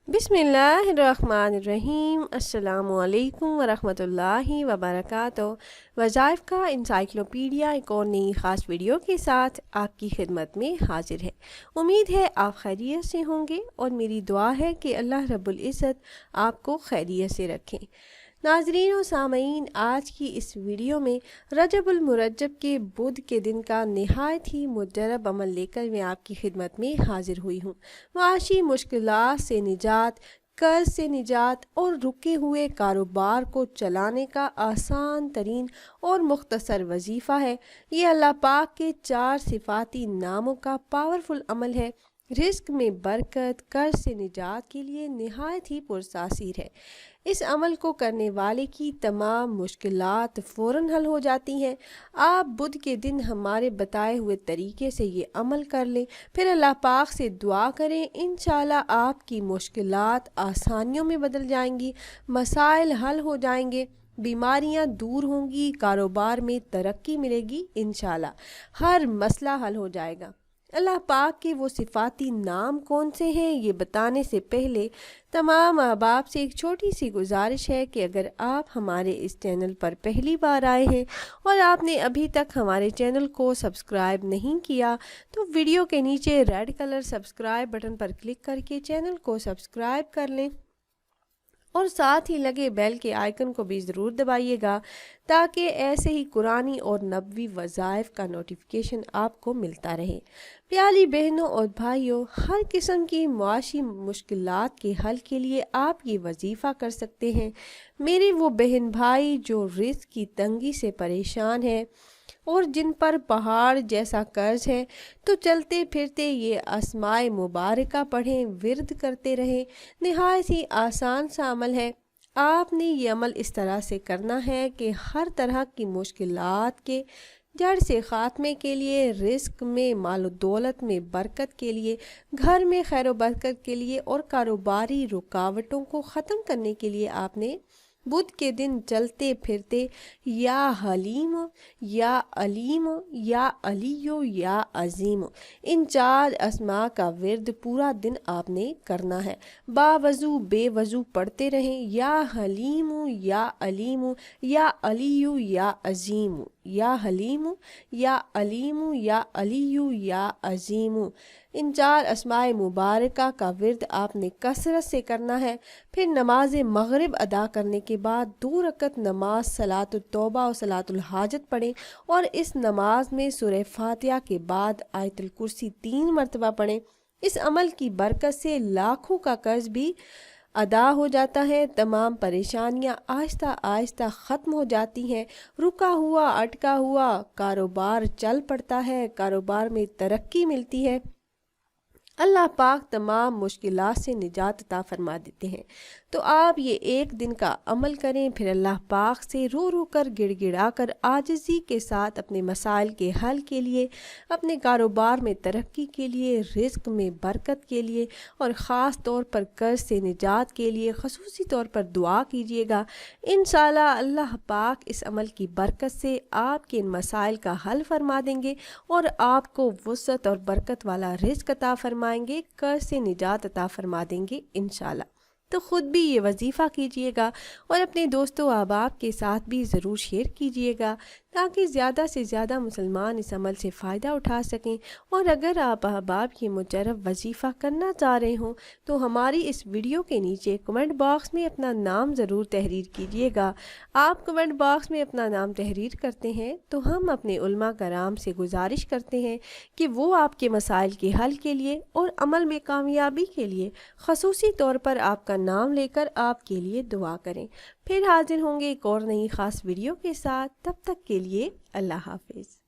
بسم اللہ الرحمن الرحیم۔ السلام علیکم ورحمۃ اللہ وبرکاتہ۔ وظائف کا انسائکلوپیڈیا ایک اور نئی خاص ویڈیو کے ساتھ آپ کی خدمت میں حاضر ہے۔ امید ہے آپ خیریت سے ہوں گے اور میری دعا ہے کہ اللہ رب العزت آپ کو خیریت سے رکھیں۔ ناظرین و سامعین، آج کی اس ویڈیو میں رجب المرجب کے بدھ کے دن کا نہایت ہی مجرب عمل لے کر میں آپ کی خدمت میں حاضر ہوئی ہوں۔ معاشی مشکلات سے نجات، قرض سے نجات اور رکے ہوئے کاروبار کو چلانے کا آسان ترین اور مختصر وظیفہ ہے۔ یہ اللہ پاک کے 4 صفاتی ناموں کا پاورفل عمل ہے۔ رزق میں برکت، قرض سے نجات کے لیے نہایت ہی پرتاثیر ہے۔ اس عمل کو کرنے والے کی تمام مشکلات فوراً حل ہو جاتی ہیں۔ آپ بدھ کے دن ہمارے بتائے ہوئے طریقے سے یہ عمل کر لیں، پھر اللہ پاک سے دعا کریں، انشاءاللہ آپ کی مشکلات آسانیوں میں بدل جائیں گی، مسائل حل ہو جائیں گے، بیماریاں دور ہوں گی، کاروبار میں ترقی ملے گی، انشاءاللہ ہر مسئلہ حل ہو جائے گا۔ اللہ پاک کے وہ صفاتی نام کون سے ہیں یہ بتانے سے پہلے تمام احباب سے ایک چھوٹی سی گزارش ہے کہ اگر آپ ہمارے اس چینل پر پہلی بار آئے ہیں اور آپ نے ابھی تک ہمارے چینل کو سبسکرائب نہیں کیا تو ویڈیو کے نیچے ریڈ کلر سبسکرائب بٹن پر کلک کر کے چینل کو سبسکرائب کر لیں اور ساتھ ہی لگے بیل کے آئیکن کو بھی ضرور دبائیے گا تاکہ ایسے ہی قرآنی اور نبوی وظائف کا نوٹیفیکیشن آپ کو ملتا رہے۔ پیاری بہنوں اور بھائیوں، ہر قسم کی معاشی مشکلات کے حل کے لیے آپ یہ وظیفہ کر سکتے ہیں۔ میرے وہ بہن بھائی جو رزق کی تنگی سے پریشان ہیں اور جن پر پہاڑ جیسا قرض ہے، تو چلتے پھرتے یہ اسمائے مبارکہ پڑھیں، ورد کرتے رہیں۔ نہایت ہی آسان سا عمل ہے۔ آپ نے یہ عمل اس طرح سے کرنا ہے کہ ہر طرح کی مشکلات کے جڑ سے خاتمے کے لیے، رزق میں، مال و دولت میں برکت کے لیے، گھر میں خیر و برکت کے لیے اور کاروباری رکاوٹوں کو ختم کرنے کے لیے آپ نے بدھ کے دن چلتے پھرتے یا حلیم، یا علیم، یا علی، یا عظیم، ان 4 اسماء کا ورد پورا دن آپ نے کرنا ہے۔ باوضو بے وضو پڑھتے رہیں، یا حلیم، یا علیم، یا علی، یا عظیم، یا حلیم، یا علیم، یا علی، یا عظیم۔ ان 4 اسماء مبارکہ کا ورد آپ نے کثرت سے کرنا ہے۔ پھر نماز مغرب ادا کرنے کے بعد 2 رکعت نماز صلاۃ التوبہ اور صلاۃ الحاجت پڑھیں اور اس نماز میں سورہ فاتحہ کے بعد آیت الکرسی 3 مرتبہ پڑھیں۔ اس عمل کی برکت سے لاکھوں کا قرض بھی ادا ہو جاتا ہے، تمام پریشانیاں آہستہ آہستہ ختم ہو جاتی ہیں، رکا ہوا اٹکا ہوا کاروبار چل پڑتا ہے، کاروبار میں ترقی ملتی ہے۔ اللہ پاک تمام مشکلات سے نجات عطا فرما دیتے ہیں۔ تو آپ یہ ایک دن کا عمل کریں، پھر اللہ پاک سے رو رو کر گڑ گڑا کر عاجزی کے ساتھ اپنے مسائل کے حل کے لیے، اپنے کاروبار میں ترقی کے لیے، رزق میں برکت کے لیے اور خاص طور پر قرض سے نجات کے لیے خصوصی طور پر دعا کیجیے گا۔ انشاءاللہ اللہ پاک اس عمل کی برکت سے آپ کے ان مسائل کا حل فرما دیں گے اور آپ کو وسعت اور برکت والا رزق عطا فرمائیں گے، قرض سے نجات عطا فرما دیں گے انشاءاللہ۔ تو خود بھی یہ وظیفہ کیجیے گا اور اپنے دوستوں احباب کے ساتھ بھی ضرور شیئر کیجیے گا تاکہ زیادہ سے زیادہ مسلمان اس عمل سے فائدہ اٹھا سکیں۔ اور اگر آپ احباب یہ مجرب وظیفہ کرنا چاہ رہے ہوں تو ہماری اس ویڈیو کے نیچے کمنٹ باکس میں اپنا نام ضرور تحریر کیجیے گا۔ آپ کمنٹ باکس میں اپنا نام تحریر کرتے ہیں تو ہم اپنے علماء کرام سے گزارش کرتے ہیں کہ وہ آپ کے مسائل کے حل کے لیے اور عمل میں کامیابی کے لیے خصوصی طور پر آپ کا نام لے کر آپ کے لیے دعا کریں۔ پھر حاضر ہوں گے ایک اور نئی خاص ویڈیو کے ساتھ، تب تک کے لیے اللہ حافظ۔